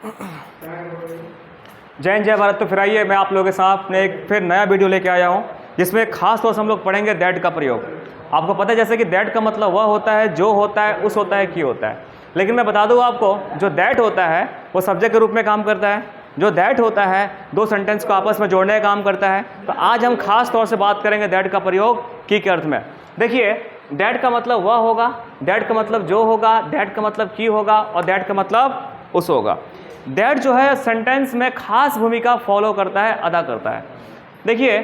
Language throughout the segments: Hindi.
जय हिंद जय भारत। तो फिर आइए मैं आप लोगों के सामने एक फिर नया वीडियो लेके आया हूँ जिसमें खास तौर से हम लोग पढ़ेंगे दैट का प्रयोग। आपको पता है जैसे कि दैट का मतलब वह होता है जो होता है, उस होता है, की होता है। लेकिन मैं बता दूँ आपको, जो दैट होता है वो सब्जेक्ट के रूप में काम करता है। जो दैट होता है दो सेंटेंस को आपस में जोड़ने का काम करता है। तो आज हम खास तौर से बात करेंगे दैट का प्रयोग की के अर्थ में। देखिए, दैट का मतलब वह होगा, दैट का मतलब जो होगा, दैट का मतलब की होगा और दैट का मतलब उस होगा। दैट जो है सेंटेंस में खास भूमिका फॉलो करता है, अदा करता है। देखिए,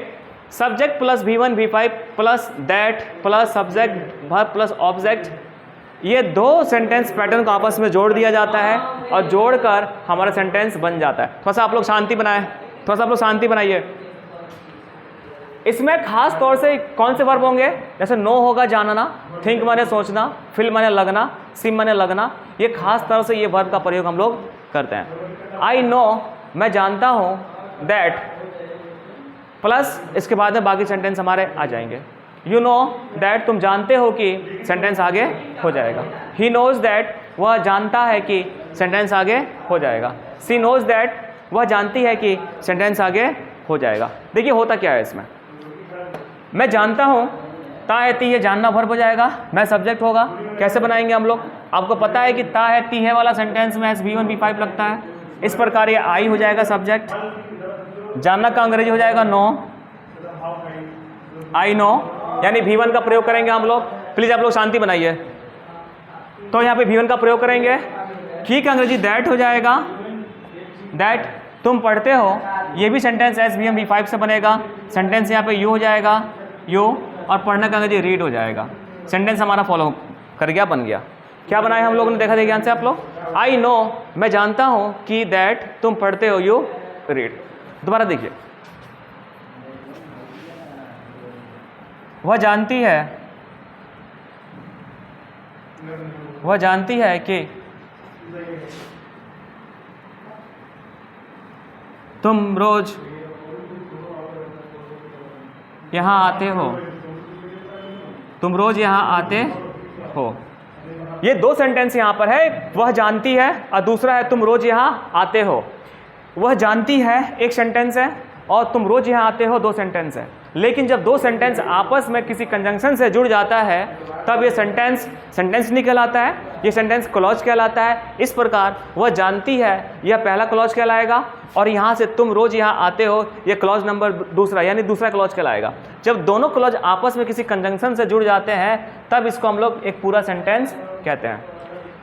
subject plus V1 V5 plus that plus subject verb plus object, ये दो सेंटेंस पैटर्न को आपस में जोड़ दिया जाता है और जोड़कर हमारा सेंटेंस बन जाता है। थोड़ा सा आप लोग शांति बनाएं, थोड़ा सा आप लोग शांति बनाइए। इसमें खास तौर से कौन से वर्ब होंगे? जैसे नो होगा जानना, थिंक माने सोचना, फील माने लगना, सिम माने लगना। ये खास तरह से ये वर्ब का प्रयोग हम लोग करते हैं। आई नो, मैं जानता हूँ, दैट प्लस इसके बाद में बाकी सेंटेंस हमारे आ जाएंगे। यू नो दैट, तुम जानते हो कि, सेंटेंस आगे हो जाएगा। ही नोज दैट, वह जानता है कि, सेंटेंस आगे हो जाएगा। सी नोज दैट, वह जानती है कि, सेंटेंस आगे हो जाएगा। देखिए होता क्या है इसमें, मैं जानता हूँ, ता है ती है, जानना वर्ब हो जाएगा, मैं सब्जेक्ट होगा। कैसे बनाएंगे हम लोग? आपको पता है कि ता है ती है वाला सेंटेंस में V1 V5 लगता है। इस प्रकार ये आई हो जाएगा सब्जेक्ट, जानना का अंग्रेजी हो जाएगा नो, आई नो, यानी V1 का प्रयोग करेंगे हम लोग। प्लीज़ आप लोग शांति बनाइए। तो यहाँ पे V1 का प्रयोग करेंगे, की का अंग्रेजी दैट हो जाएगा, दैट तुम पढ़ते हो, ये भी सेंटेंस V1 V5 से बनेगा। सेंटेंस यहाँ पे यू हो जाएगा, यू, और पढ़ने का अंग्रेजी रीड हो जाएगा। सेंटेंस हमारा फॉलो कर गया, बन गया। क्या बनाया हम लोगों ने? देखा ध्यान से आप लोग। आई नो, मैं जानता हूँ कि, दैट तुम पढ़ते हो, यू रीड। दोबारा देखिए, वह जानती है, वह जानती है कि तुम रोज यहाँ आते हो, तुम रोज यहाँ आते हो। ये दो सेंटेंस यहाँ पर है, वह जानती है और दूसरा है तुम रोज यहाँ आते हो। वह जानती है एक सेंटेंस है और तुम रोज यहाँ आते हो दो सेंटेंस है। लेकिन जब दो सेंटेंस आपस में किसी कंजंक्शन से जुड़ जाता है तब ये सेंटेंस नहीं कहलाता है, ये सेंटेंस क्लॉज कहलाता है। इस प्रकार वह जानती है, यह पहला क्लॉज कहलाएगा, और यहाँ से तुम रोज यहाँ आते हो, ये क्लॉज नंबर दूसरा, यानी दूसरा क्लॉज कहलाएगा। जब दोनों क्लॉज आपस में किसी कंजंक्शन से जुड़ जाते हैं तब इसको हम लोग एक पूरा सेंटेंस कहते हैं।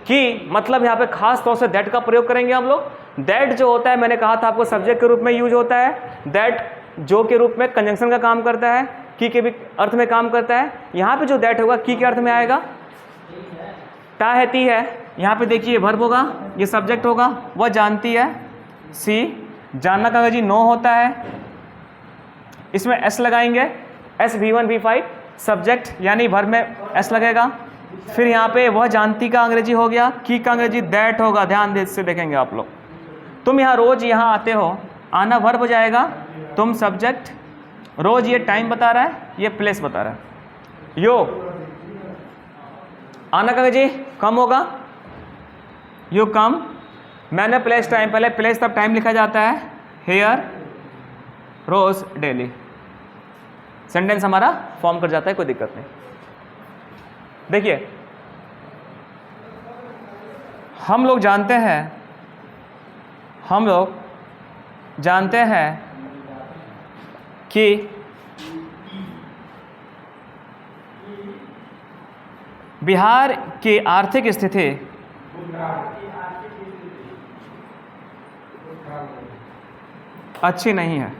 कि मतलब यहाँ पे खास तौर से दैट का प्रयोग करेंगे हम लोग। दैट जो होता है, मैंने कहा था आपको, सब्जेक्ट के रूप में यूज होता है। दैट जो के रूप में कंजंक्शन का काम करता है, की के भी अर्थ में काम करता है। यहाँ पे जो दैट होगा की के अर्थ में आएगा। ता है ती है, यहाँ पे देखिए वर्ब होगा, ये सब्जेक्ट होगा। वह जानती है, सी, जानना का अंग्रेजी नो होता है, इसमें एस लगाएंगे, V1 V5 सब्जेक्ट यानी वर्ब में एस लगेगा। फिर यहाँ पे वह जानती का अंग्रेजी हो गया, की का अंग्रेजी दैट होगा। ध्यान से देखेंगे आप लोग। तुम यहाँ रोज यहाँ आते हो, आना वर्ब हो जाएगा, तुम सब्जेक्ट, रोज ये टाइम बता रहा है, ये प्लेस बता रहा है। यो, आना का अंग्रेजी कम होगा, यू कम। मैंने प्लेस टाइम, पहले प्लेस तब टाइम लिखा जाता है, हेयर रोज डेली। सेंटेंस हमारा फॉर्म कर जाता है, कोई दिक्कत नहीं। देखिए, हम लोग जानते हैं कि बिहार की आर्थिक स्थिति अच्छी नहीं है।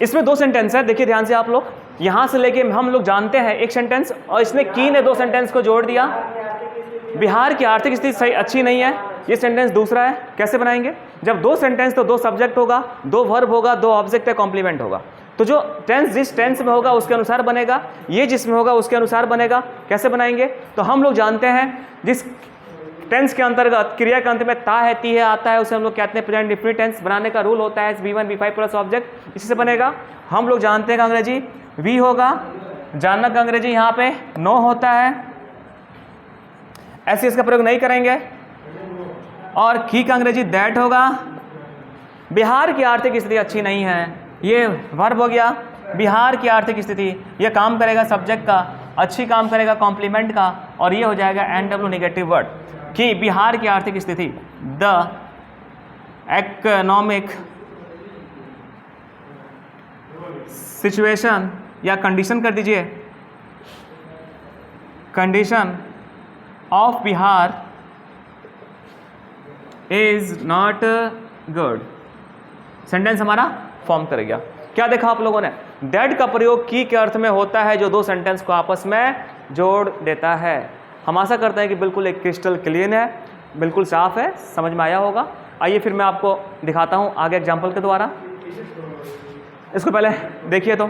इसमें दो सेंटेंस है, देखिए ध्यान से आप लोग। यहां से लेके हम लोग जानते हैं एक सेंटेंस, और इसमें की ने दो सेंटेंस को जोड़ दिया। बिहार की आर्थिक स्थिति सही अच्छी नहीं है, ये सेंटेंस दूसरा है। कैसे बनाएंगे? जब दो सेंटेंस तो दो सब्जेक्ट होगा, दो वर्ब होगा, दो ऑब्जेक्ट है, कॉम्प्लीमेंट होगा। तो जो टेंस जिस टेंस में होगा उसके अनुसार बनेगा, ये जिसमें होगा उसके अनुसार बनेगा। कैसे बनाएंगे? तो हम लोग जानते हैं जिस टेंस के अंतर्गत क्रिया के अंत में ता है ती है आता है, उसे हम लोग कहते हैं प्रेजेंट इंडेफिनिट टेंस। बनाने का रूल होता है V1 V5 प्लस ऑब्जेक्ट, इसी से बनेगा। हम लोग जानते हैं कि अंग्रेजी वी होगा, जानना का अंग्रेजी यहाँ पे नो होता है, ऐसे इसका प्रयोग नहीं करेंगे। और की का अंग्रेजी दैट होगा। बिहार की आर्थिक स्थिति अच्छी नहीं है, ये वर्ब हो गया। बिहार की आर्थिक स्थिति, ये काम करेगा सब्जेक्ट का, अच्छी काम करेगा कॉम्प्लीमेंट का, और ये हो जाएगा NW नेगेटिव वर्ड कि बिहार की आर्थिक स्थिति, द इकोनॉमिक सिचुएशन, या कंडीशन कर दीजिए, condition of Bihar is not good. Sentence हमारा फॉर्म करेगा। क्या देखा आप लोगों ने, दैट का प्रयोग की के अर्थ में होता है जो दो सेंटेंस को आपस में जोड़ देता है। हम आशा करते हैं कि बिल्कुल एक क्रिस्टल क्लीन है, बिल्कुल साफ है, समझ में आया होगा। आइए फिर मैं आपको दिखाता हूं आगे एग्जाम्पल के द्वारा। इसको पहले देखिए तो,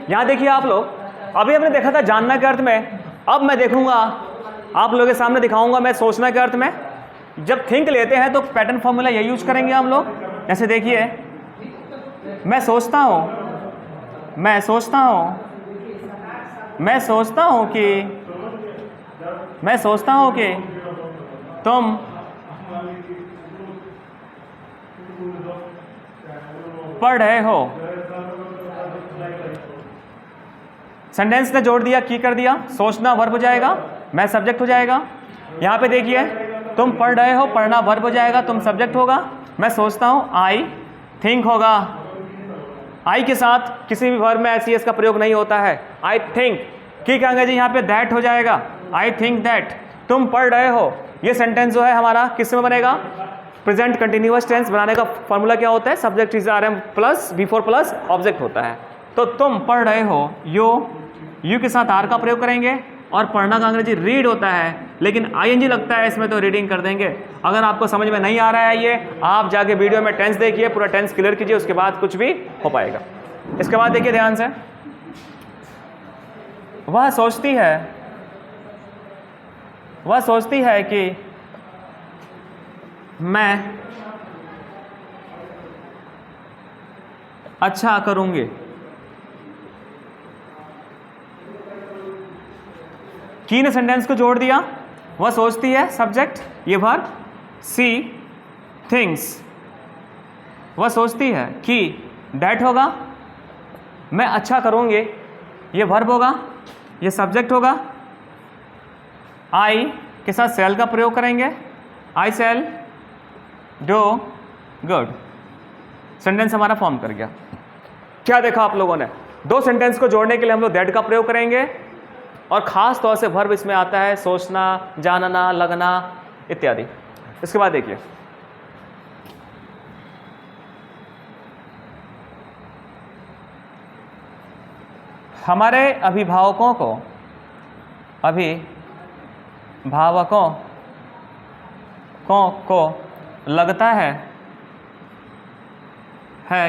यहां देखिए आप लोग, अभी हमने देखा था जानना के अर्थ में, अब मैं देखूंगा आप लोगों के सामने दिखाऊंगा मैं सोचना के अर्थ में। जब थिंक लेते हैं तो पैटर्न फॉर्मूला यही यूज करेंगे हम लोग। जैसे देखिए, मैं सोचता हूं कि तुम पढ़ रहे हो। सेंटेंस ने जोड़ दिया, की कर दिया, सोचना वर्ब हो जाएगा, मैं सब्जेक्ट हो जाएगा। यहां पे देखिए, तुम पढ़ रहे हो, पढ़ना वर्ब हो जाएगा, तुम सब्जेक्ट होगा। मैं सोचता हूं, आई थिंक होगा। आई के साथ किसी भी वर्ब में एस का प्रयोग नहीं होता है। आई थिंक, की कहेंगे जी यहाँ पे दैट हो जाएगा, आई थिंक दैट। तुम पढ़ रहे हो, ये सेंटेंस जो है हमारा किस में बनेगा, प्रेजेंट कंटिन्यूअस टेंस बनाने का फॉर्मूला क्या होता है, subject is RM plus before plus object होता है। तो तुम पढ़ रहे हो, यू के साथ आर का प्रयोग करेंगे, और पढ़ना का अंग्रेजी रीड होता है, लेकिन ING लगता है इसमें तो रीडिंग कर देंगे। अगर आपको समझ में नहीं आ रहा है ये, आप जाके वीडियो में टेंस देखिए, पूरा टेंस क्लियर कीजिए, उसके बाद कुछ भी हो पाएगा। इसके बाद देखिए ध्यान से, वह सोचती है कि मैं अच्छा करूंगी। की ने सेंटेंस को जोड़ दिया, वह सोचती है सब्जेक्ट, ये वर्ब, सी थिंग्स, वह सोचती है कि दैट होगा, मैं अच्छा करूंगी, ये वर्ब होगा, ये सब्जेक्ट होगा। आई के साथ सेल का प्रयोग करेंगे, आई सेल डू गुड। सेंटेंस हमारा फॉर्म कर गया। क्या देखा आप लोगों ने, दो सेंटेंस को जोड़ने के लिए हम लोग दैट का प्रयोग करेंगे, और खास तौर से वर्ब इसमें आता है सोचना, जानना, लगना इत्यादि। इसके बाद देखिए, हमारे अभिभावकों को लगता है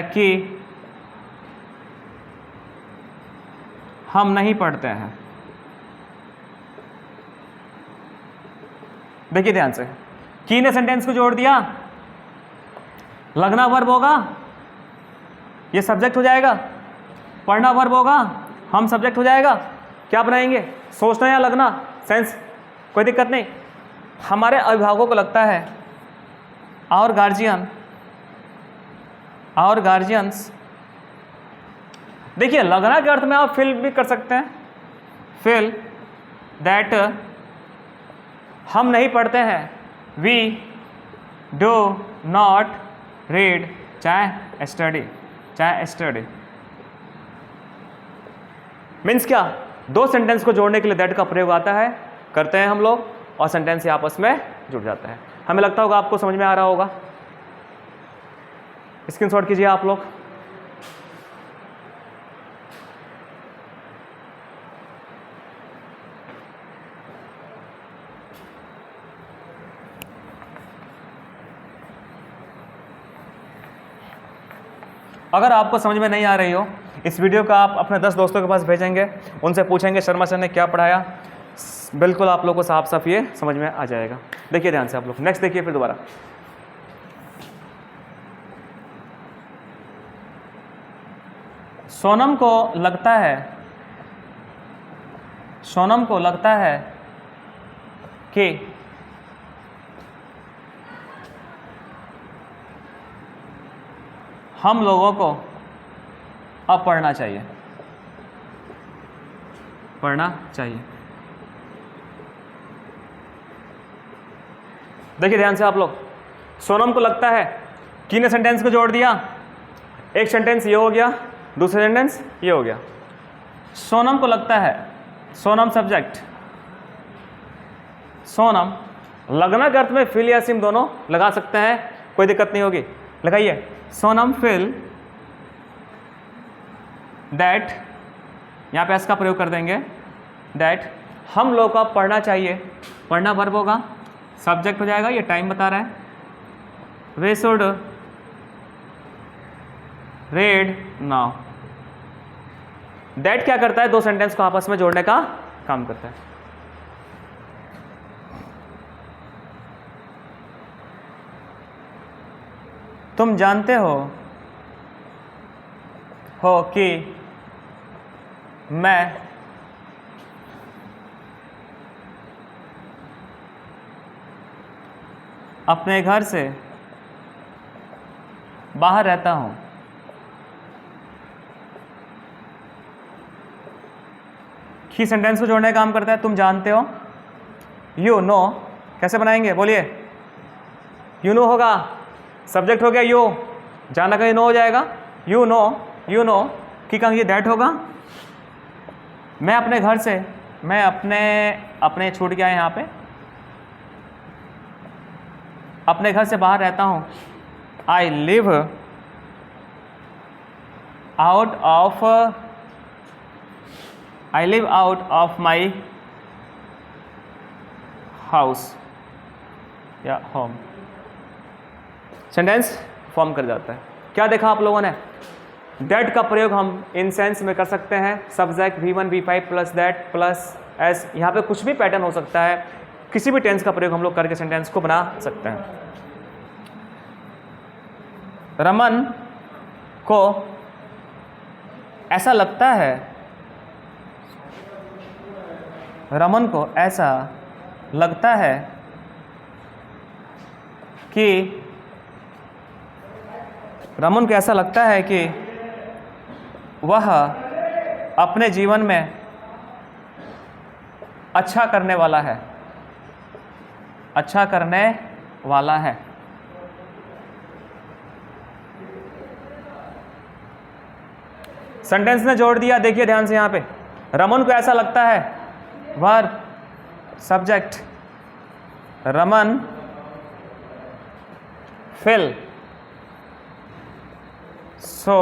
कि हम नहीं पढ़ते हैं। देखिए ध्यान से, की ने सेंटेंस को जोड़ दिया, लगना वर्ब होगा, ये सब्जेक्ट हो जाएगा, पढ़ना वर्ब होगा, हम सब्जेक्ट हो जाएगा। क्या बनाएंगे, सोचना या लगना, सेंस कोई दिक्कत नहीं। हमारे अभिभावकों को लगता है, और गार्जियंस। देखिए लगना के अर्थ में आप फील भी कर सकते हैं, फील दैट हम नहीं पढ़ते हैं, वी डू नॉट रीड, चाहे स्टडी। मीन्स क्या, दो सेंटेंस को जोड़ने के लिए दैट का प्रयोग आता है, करते हैं हम लोग, और सेंटेंस से आपस में जुड़ जाता है। हमें लगता होगा आपको समझ में आ रहा होगा। स्क्रीनशॉट कीजिए आप लोग। अगर आपको समझ में नहीं आ रही हो इस वीडियो का आप अपने 10 दोस्तों के पास भेजेंगे, उनसे पूछेंगे शर्मा सर ने क्या पढ़ाया, बिल्कुल आप लोग को साफ साफ ये समझ में आ जाएगा। देखिए ध्यान से आप लोग, नेक्स्ट देखिए फिर दोबारा। सोनम को लगता है कि हम लोगों को अब पढ़ना चाहिए। देखिए ध्यान से आप लोग, सोनम को लगता है, की ने सेंटेंस को जोड़ दिया, एक सेंटेंस ये हो गया, दूसरा सेंटेंस ये हो गया। सोनम को लगता है, सोनम सब्जेक्ट, सोनम लगना के अर्थ में फील या सिम दोनों लगा सकते हैं, कोई दिक्कत नहीं होगी, लगाइए। सोनम फील दैट, यहाँ पे एस का प्रयोग कर देंगे, दैट हम लोग को पढ़ना चाहिए, पढ़ना वर्ब होगा, सब्जेक्ट हो जाएगा, ये टाइम बता रहा है, वे शुड रीड नाउ। दैट क्या करता है, दो सेंटेंस को आपस में जोड़ने का काम करता है। तुम जानते हो कि मैं अपने घर से बाहर रहता हूं। की सेंटेंस को जोड़ने का काम करता है, तुम जानते हो, यू नो, कैसे बनाएंगे बोलिए, यू नो होगा, सब्जेक्ट हो गया यू, जाना का यू नो हो जाएगा, यू नो, की का ये दैट होगा। मैं अपने घर से, मैं अपने छूट गया यहाँ पे, अपने घर से बाहर रहता हूँ, I live out of my house या होम। सेंटेंस फॉर्म कर जाता है। क्या देखा आप लोगों ने, दैट का प्रयोग हम इन सेंस में कर सकते हैं, subject V1 V5 plus that plus S, यहाँ पे कुछ भी पैटर्न हो सकता है, किसी भी टेंस का प्रयोग हम लोग करके सेंटेंस को बना सकते हैं। रमन को ऐसा लगता है, रमन को ऐसा लगता है कि, रमन को ऐसा लगता है कि वह अपने जीवन में अच्छा करने वाला है, अच्छा करने वाला है। सेंटेंस ने जोड़ दिया, देखिए ध्यान से यहाँ पे, रमन को ऐसा लगता है, verb subject, Raman feel so,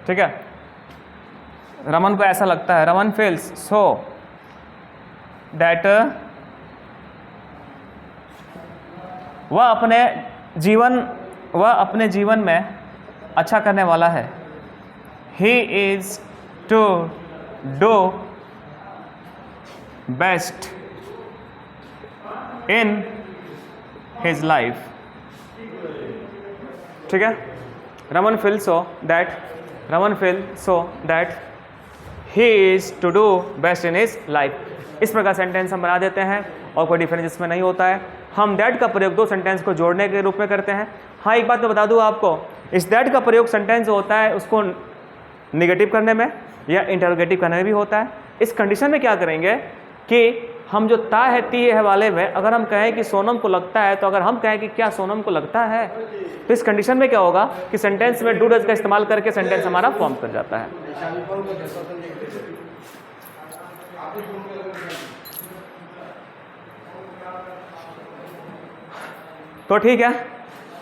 ठीक है, रमन को ऐसा लगता है, रमन फील्स सो दैट, वह अपने जीवन में अच्छा करने वाला है, he is to do best in his life, ठीक है। Raman feels so that he is to do best in his life। इस प्रकार सेंटेंस हम बना देते हैं और कोई डिफरेंस इसमें नहीं होता है। हम दैट का प्रयोग दो सेंटेंस को जोड़ने के रूप में करते हैं। हाँ, एक बात मैं बता दूं आपको, इस दैट का प्रयोग सेंटेंस होता है उसको निगेटिव करने में या इंटरोगेटिव करने में भी होता है। इस कंडीशन में क्या करेंगे कि हम जो ता है ती है वाले में अगर हम कहें कि सोनम को लगता है, तो अगर हम कहें कि क्या सोनम को लगता है, तो इस कंडीशन में क्या होगा कि सेंटेंस में डू डज का इस्तेमाल करके सेंटेंस हमारा फॉर्म कर जाता है। तो ठीक है,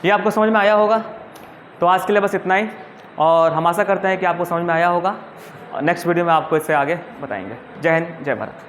ये आपको समझ में आया होगा। तो आज के लिए बस इतना ही, और हम आशा करते हैं कि आपको समझ में आया होगा। नेक्स्ट वीडियो में आपको इससे आगे बताएंगे। जय हिंद, जय भारत।